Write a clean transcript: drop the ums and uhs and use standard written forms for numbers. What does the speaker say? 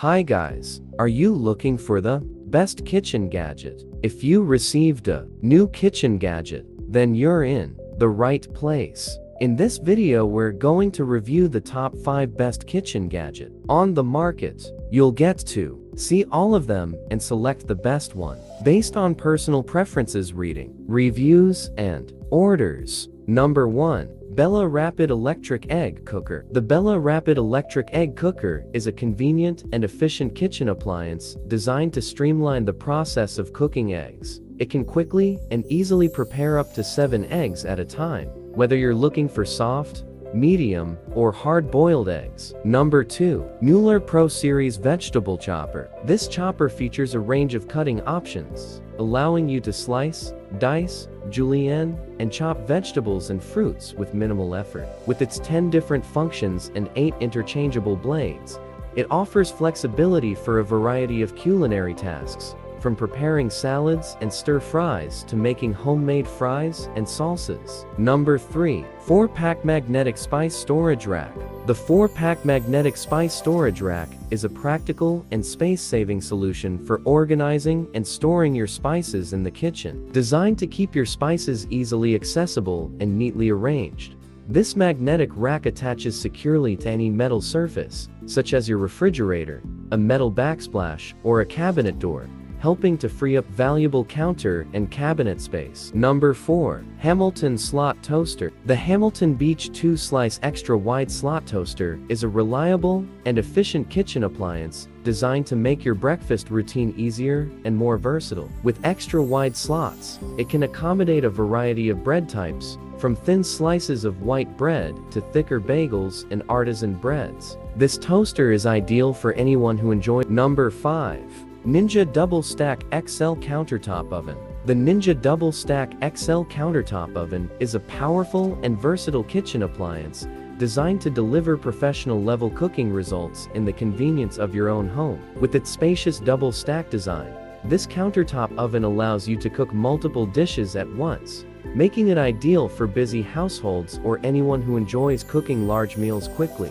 Hi guys, are you looking for the best kitchen gadget? If you received a new kitchen gadget, then you're in the right place. In this video we're going to review the top 5 best kitchen gadget on the market. You'll get to see all of them and select the best one based on personal preferences, reading reviews and orders. Number 1. Bella Rapid Electric Egg Cooker. The Bella Rapid Electric Egg Cooker is a convenient and efficient kitchen appliance designed to streamline the process of cooking eggs. It can quickly and easily prepare up to 7 eggs at a time, whether you're looking for soft, medium, or hard-boiled eggs. Number 2. Mueller Pro Series Vegetable Chopper. This chopper features a range of cutting options, allowing you to slice, dice, julienne, and chop vegetables and fruits with minimal effort. With its 10 different functions and 8 interchangeable blades, it offers flexibility for a variety of culinary tasks, from preparing salads and stir-fries to making homemade fries and salsas. Number 3. 4-Pack Magnetic Spice Storage Rack. The 4-Pack Magnetic Spice Storage Rack is a practical and space-saving solution for organizing and storing your spices in the kitchen. Designed to keep your spices easily accessible and neatly arranged, this magnetic rack attaches securely to any metal surface, such as your refrigerator, a metal backsplash, or a cabinet door, helping to free up valuable counter and cabinet space. Number 4. Hamilton Slot Toaster. The Hamilton Beach 2-Slice Extra Wide Slot Toaster is a reliable and efficient kitchen appliance designed to make your breakfast routine easier and more versatile. With extra wide slots, it can accommodate a variety of bread types, from thin slices of white bread to thicker bagels and artisan breads. This toaster is ideal for anyone who enjoys. Number 5. Ninja Double Stack XL Countertop Oven. The Ninja Double Stack XL Countertop Oven is a powerful and versatile kitchen appliance designed to deliver professional-level cooking results in the convenience of your own home. With its spacious double stack design, this countertop oven allows you to cook multiple dishes at once, making it ideal for busy households or anyone who enjoys cooking large meals quickly.